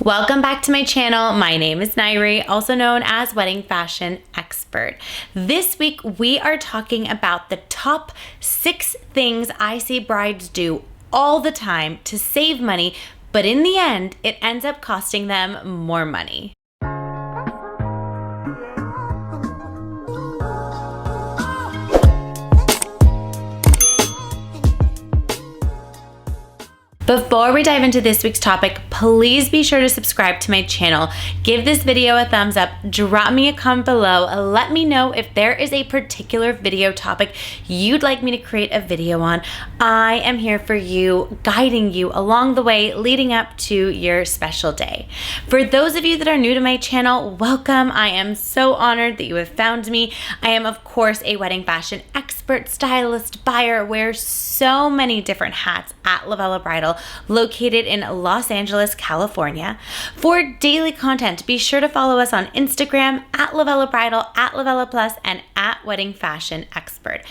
Welcome back to my channel. My name is Nayri, also known as Wedding Fashion Expert. This week we are talking about the top 6 things I see brides do all the time to save money, but in the end, it ends up costing them more money. Before we dive into this week's topic, please be sure to subscribe to my channel. Give this video a thumbs up, drop me a comment below, let me know if there is a particular video topic you'd like me to create a video on. I am here for you, guiding you along the way leading up to your special day. For those of you that are new to my channel, welcome. I am so honored that you have found me. I am, of course, a wedding fashion expert, stylist, buyer, wears so many different hats at LOVELLA Bridal, located in Los Angeles, California. For daily content, be sure to follow us on Instagram at LOVELLA Bridal, at LOVELLA Plus, and at Wedding Fashion Expert.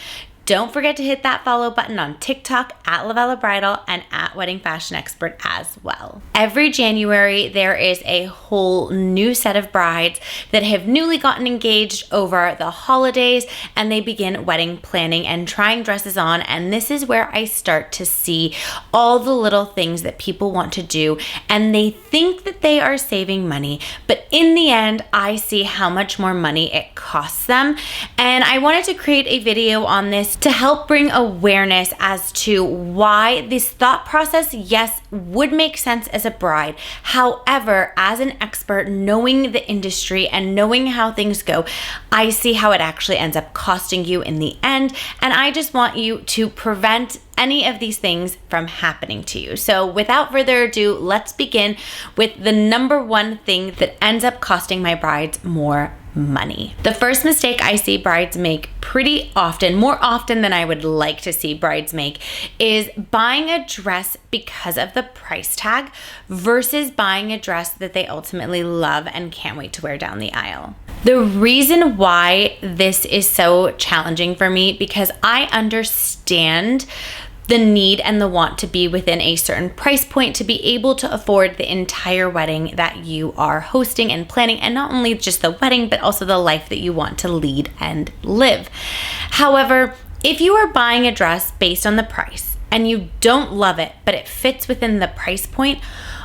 Don't forget to hit that follow button on TikTok at LOVELLA Bridal and at Wedding Fashion Expert as well. Every January, there is a whole new set of brides that have newly gotten engaged over the holidays, and they begin wedding planning and trying dresses on. And this is where I start to see all the little things that people want to do, and they think that they are saving money, but in the end, I see how much more money it costs them. And I wanted to create a video on this to help bring awareness as to why this thought process, yes, would make sense as a bride. However, as an expert, knowing the industry and knowing how things go, I see how it actually ends up costing you in the end. And I just want you to prevent any of these things from happening to you. So without further ado, let's begin with the number one thing that ends up costing my brides more money. The first mistake I see brides make pretty often, more often than I would like to see brides make, is buying a dress because of the price tag versus buying a dress that they ultimately love and can't wait to wear down the aisle. The reason why this is so challenging for me, because I understand the need and the want to be within a certain price point to be able to afford the entire wedding that you are hosting and planning, and not only just the wedding, but also the life that you want to lead and live. However, if you are buying a dress based on the price and you don't love it, but it fits within the price point,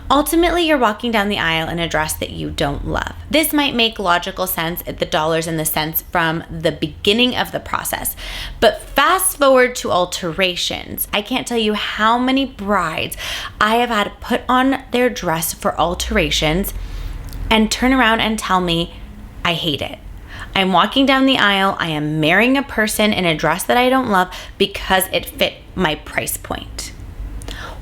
ultimately, you're walking down the aisle in a dress that you don't love. This might make logical sense at the dollars and the cents from the beginning of the process. But fast forward to alterations. I can't tell you how many brides I have had put on their dress for alterations and turn around and tell me, I hate it. I'm walking down the aisle. I am marrying a person in a dress that I don't love because it fit my price point.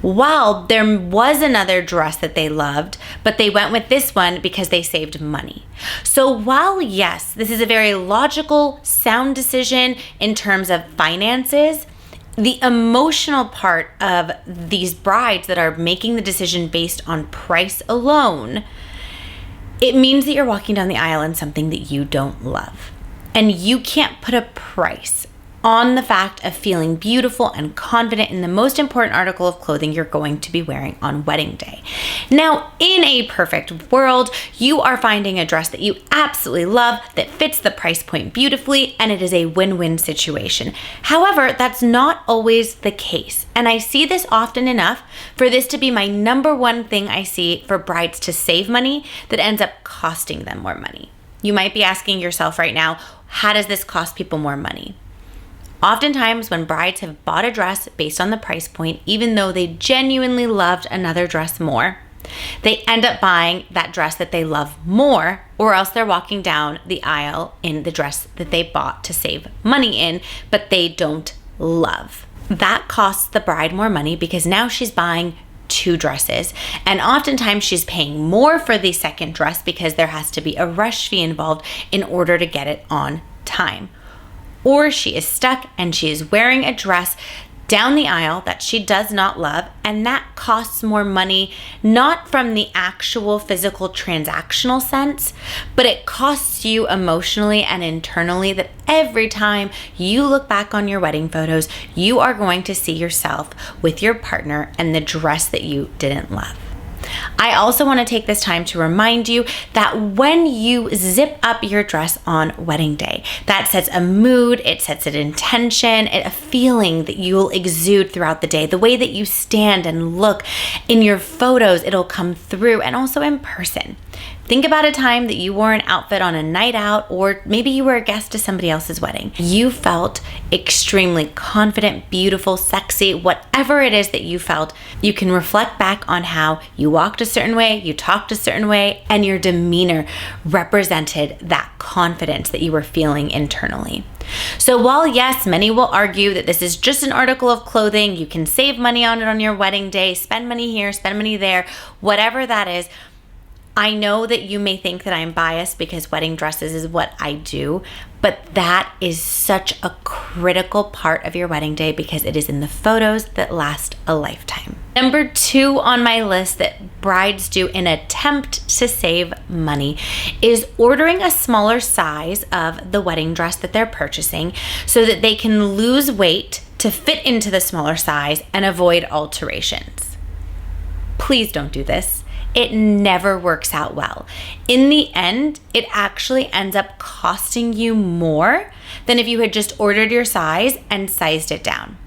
While there was another dress that they loved, but they went with this one because they saved money. So while yes, this is a very logical, sound decision in terms of finances, the emotional part of these brides that are making the decision based on price alone, it means that you're walking down the aisle in something that you don't love. And you can't put a price on the fact of feeling beautiful and confident in the most important article of clothing you're going to be wearing on wedding day. Now, in a perfect world, you are finding a dress that you absolutely love that fits the price point beautifully, and it is a win-win situation. However, that's not always the case. And I see this often enough for this to be my number one thing I see for brides to save money that ends up costing them more money. You might be asking yourself right now, how does this cost people more money? Oftentimes, when brides have bought a dress based on the price point, even though they genuinely loved another dress more, they end up buying that dress that they love more, or else they're walking down the aisle in the dress that they bought to save money in, but they don't love. That costs the bride more money because now she's buying 2 dresses, and oftentimes she's paying more for the second dress because there has to be a rush fee involved in order to get it on time. Or she is stuck and she is wearing a dress down the aisle that she does not love, and that costs more money, not from the actual physical transactional sense, but it costs you emotionally and internally that every time you look back on your wedding photos, you are going to see yourself with your partner and the dress that you didn't love. I also want to take this time to remind you that when you zip up your dress on wedding day, that sets a mood, it sets an intention, a feeling that you'll exude throughout the day. The way that you stand and look in your photos, it'll come through, and also in person. Think about a time that you wore an outfit on a night out, or maybe you were a guest to somebody else's wedding. You felt extremely confident, beautiful, sexy, whatever it is that you felt. You can reflect back on how you walked a certain way, you talked a certain way, and your demeanor represented that confidence that you were feeling internally. So while yes, many will argue that this is just an article of clothing, you can save money on it on your wedding day, spend money here, spend money there, whatever that is, I know that you may think that I'm biased because wedding dresses is what I do, but that is such a critical part of your wedding day because it is in the photos that last a lifetime. Number 2 on my list that brides do in an attempt to save money is ordering a smaller size of the wedding dress that they're purchasing so that they can lose weight to fit into the smaller size and avoid alterations. Please don't do this. It never works out well. In the end, it actually ends up costing you more than if you had just ordered your size and sized it down.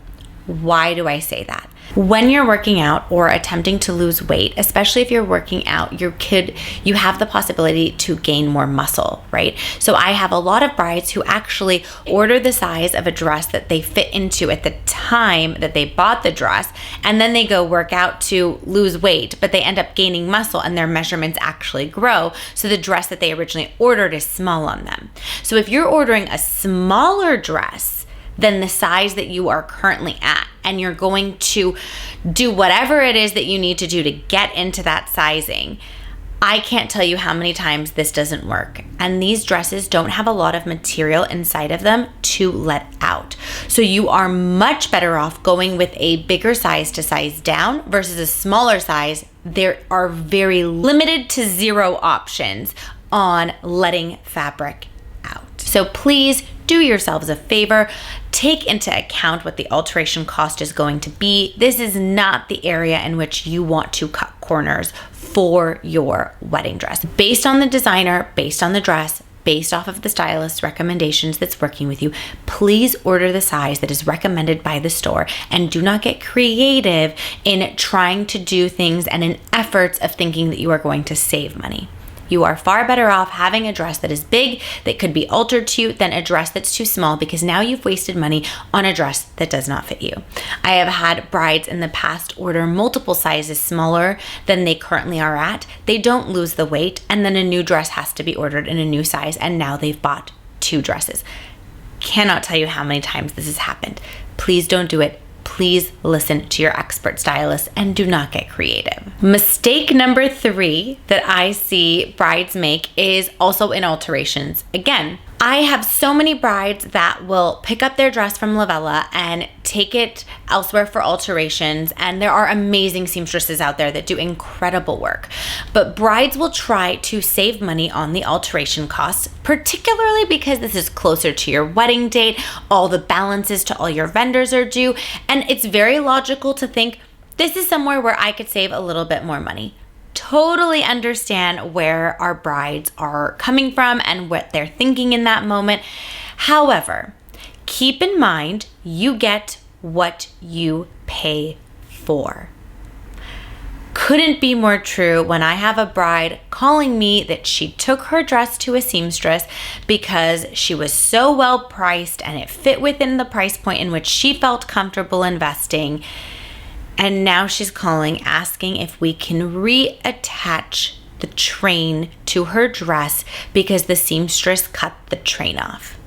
Why do I say that? When you're working out or attempting to lose weight, especially if you're working out, you have the possibility to gain more muscle, right? So I have a lot of brides who actually order the size of a dress that they fit into at the time that they bought the dress, and then they go work out to lose weight, but they end up gaining muscle and their measurements actually grow. So the dress that they originally ordered is small on them. So if you're ordering a smaller dress than the size that you are currently at, and you're going to do whatever it is that you need to do to get into that sizing, I can't tell you how many times this doesn't work. And these dresses don't have a lot of material inside of them to let out. So you are much better off going with a bigger size to size down versus a smaller size. There are very limited to zero options on letting fabric out. So please do yourselves a favor. Take into account what the alteration cost is going to be. This is not the area in which you want to cut corners for your wedding dress. Based on the designer, based on the dress, based off of the stylist's recommendations that's working with you, please order the size that is recommended by the store, and do not get creative in trying to do things and in efforts of thinking that you are going to save money. You are far better off having a dress that is big, that could be altered to you, than a dress that's too small, because now you've wasted money on a dress that does not fit you. I have had brides in the past order multiple sizes smaller than they currently are at. They don't lose the weight, and then a new dress has to be ordered in a new size, and now they've bought 2 dresses. Cannot tell you how many times this has happened. Please don't do it. Please listen to your expert stylist and do not get creative. Mistake number 3 that I see brides make is also in alterations. Again, I have so many brides that will pick up their dress from LOVELLA and take it elsewhere for alterations, and there are amazing seamstresses out there that do incredible work. But brides will try to save money on the alteration costs, particularly because this is closer to your wedding date, all the balances to all your vendors are due, and it's very logical to think, this is somewhere where I could save a little bit more money. Totally understand where our brides are coming from and what they're thinking in that moment. However, keep in mind, you get what you pay for. Couldn't be more true when I have a bride calling me that she took her dress to a seamstress because she was so well priced and it fit within the price point in which she felt comfortable investing. And now she's calling asking if we can reattach the train to her dress because the seamstress cut the train off.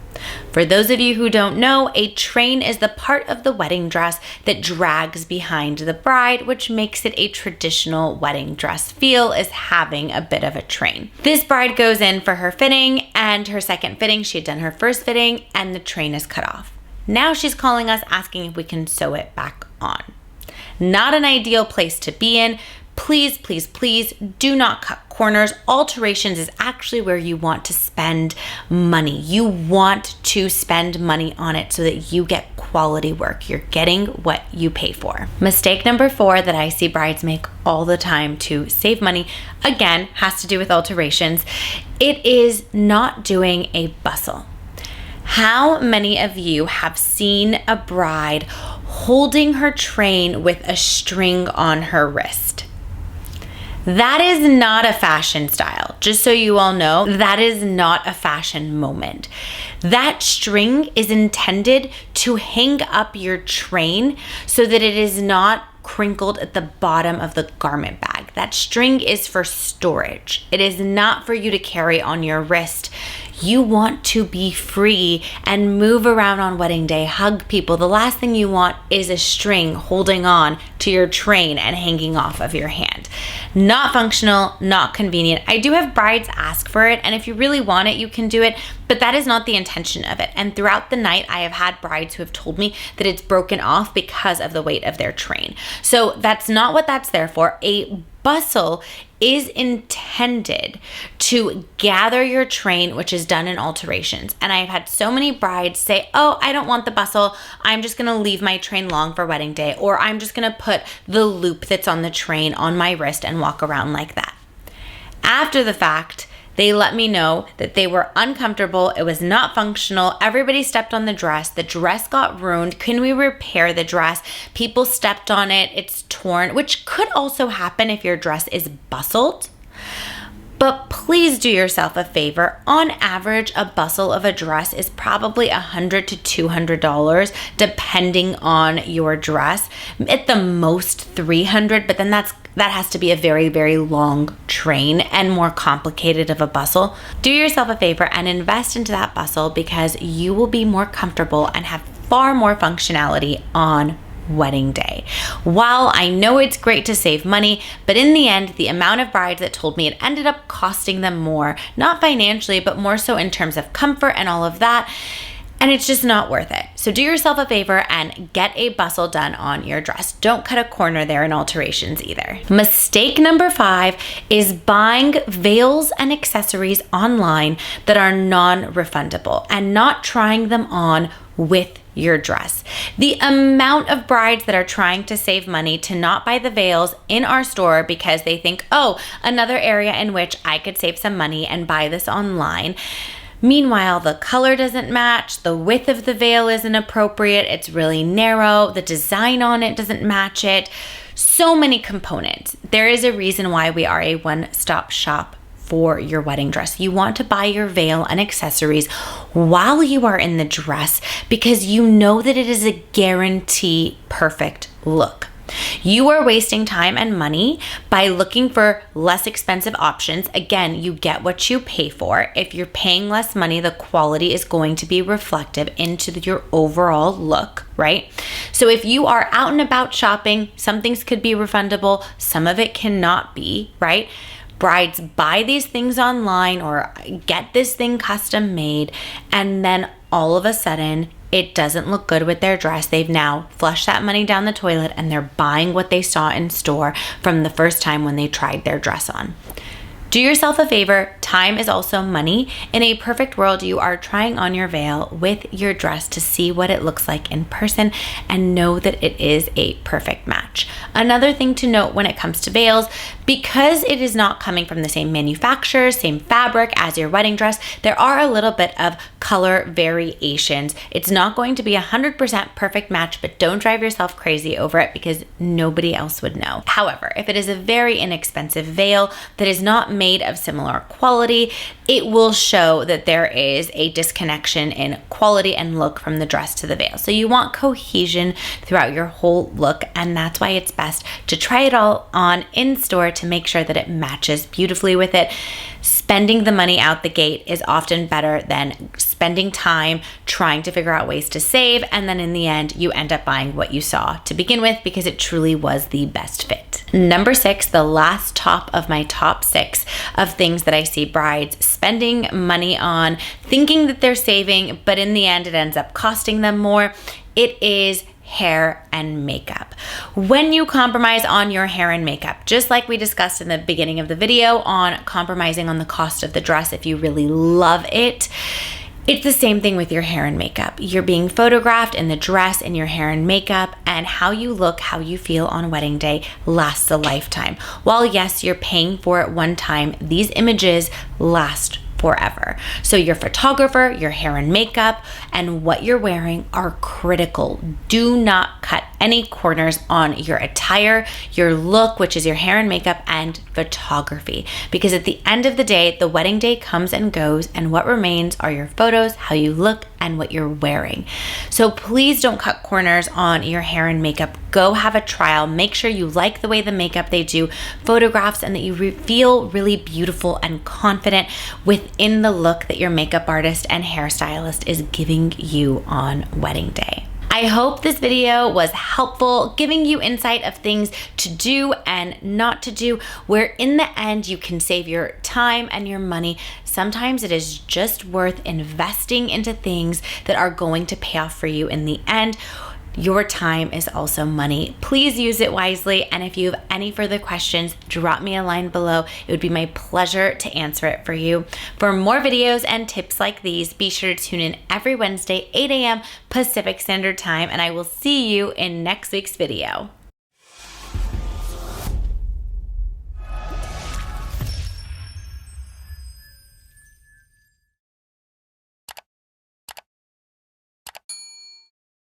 For those of you who don't know, a train is the part of the wedding dress that drags behind the bride, which makes it a traditional wedding dress feel as having a bit of a train. This bride goes in for her fitting, and her second fitting, she had done her first fitting, and the train is cut off. Now she's calling us asking if we can sew it back on. Not an ideal place to be in, Please, please, please do not cut corners. Alterations is actually where you want to spend money. You want to spend money on it so that you get quality work. You're getting what you pay for. Mistake number 4 that I see brides make all the time to save money, again, has to do with alterations. It is not doing a bustle. How many of you have seen a bride holding her train with a string on her wrist? That is not a fashion style. Just so you all know, that is not a fashion moment. That string is intended to hang up your train so that it is not crinkled at the bottom of the garment bag. That string is for storage. It is not for you to carry on your wrist. You want to be free and move around on wedding day, hug people. The last thing you want is a string holding on to your train and hanging off of your hand. Not functional, not convenient. I do have brides ask for it, and if you really want it, you can do it, but that is not the intention of it. And throughout the night, I have had brides who have told me that it's broken off because of the weight of their train. So that's not what that's there for. A bustle is intended to gather your train, which is done in alterations. And I've had so many brides say, oh, I don't want the bustle. I'm just going to leave my train long for wedding day, or I'm just going to put the loop that's on the train on my wrist and walk around like that. After the fact, they let me know that they were uncomfortable. It was not functional. Everybody stepped on the dress. The dress got ruined. Can we repair the dress? People stepped on it. It's torn, which could also happen if your dress is bustled. But please do yourself a favor. On average, a bustle of a dress is probably $100 to $200, depending on your dress. At the most $300, but then that has to be a very, very long train and more complicated of a bustle. Do yourself a favor and invest into that bustle, because you will be more comfortable and have far more functionality on wedding day. While I know it's great to save money, but in the end, the amount of brides that told me it ended up costing them more, not financially, but more so in terms of comfort and all of that. And it's just not worth it. So do yourself a favor and get a bustle done on your dress. Don't cut a corner there in alterations either. Mistake number 5 is buying veils and accessories online that are non-refundable and not trying them on with your dress. The amount of brides that are trying to save money to not buy the veils in our store because they think, oh, another area in which I could save some money and buy this online. Meanwhile, the color doesn't match, the width of the veil isn't appropriate, it's really narrow, the design on it doesn't match it. So many components. There is a reason why we are a one-stop shop for your wedding dress. You want to buy your veil and accessories while you are in the dress because you know that it is a guarantee perfect look. You are wasting time and money by looking for less expensive options. Again, you get what you pay for. If you're paying less money, the quality is going to be reflective into your overall look, right? So if you are out and about shopping, some things could be refundable, some of it cannot be, right? Brides buy these things online or get this thing custom made, and then all of a sudden, it doesn't look good with their dress. They've now flushed that money down the toilet and they're buying what they saw in store from the first time when they tried their dress on. Do yourself a favor. Time is also money. In a perfect world, you are trying on your veil with your dress to see what it looks like in person and know that it is a perfect match. Another thing to note when it comes to veils, because it is not coming from the same manufacturer, same fabric as your wedding dress, there are a little bit of color variations. It's not going to be 100% perfect match, but don't drive yourself crazy over it because nobody else would know. However, if it is a very inexpensive veil that is not made of similar quality, it will show that there is a disconnection in quality and look from the dress to the veil. So you want cohesion throughout your whole look, and that's why it's best to try it all on in store to make sure that it matches beautifully with it. Spending the money out the gate is often better than spending time trying to figure out ways to save, and then in the end, you end up buying what you saw to begin with because it truly was the best fit. Number 6, the last top of my top 6 of things that I see brides spending money on, thinking that they're saving, but in the end, it ends up costing them more. It is hair and makeup. When you compromise on your hair and makeup, just like we discussed in the beginning of the video on compromising on the cost of the dress if you really love it, it's the same thing with your hair and makeup. You're being photographed in the dress, in your hair and makeup, and how you look, how you feel on wedding day lasts a lifetime. While yes, you're paying for it one time, these images last forever. So your photographer, your hair and makeup, and what you're wearing are critical. Do not cut any corners on your attire, your look, which is your hair and makeup, and photography. Because at the end of the day, the wedding day comes and goes, and what remains are your photos, how you look, and what you're wearing. So please don't cut corners on your hair and makeup. Go have a trial. Make sure you like the way the makeup they do, photographs, and that you feel really beautiful and confident within the look that your makeup artist and hairstylist is giving you on wedding day. I hope this video was helpful, giving you insight of things to do and not to do, where in the end you can save your time and your money. Sometimes it is just worth investing into things that are going to pay off for you in the end. Your time is also money. Please use it wisely. And if you have any further questions, drop me a line below. It would be my pleasure to answer it for you. For more videos and tips like these, be sure to tune in every Wednesday, 8 a.m. Pacific Standard Time, and I will see you in next week's video.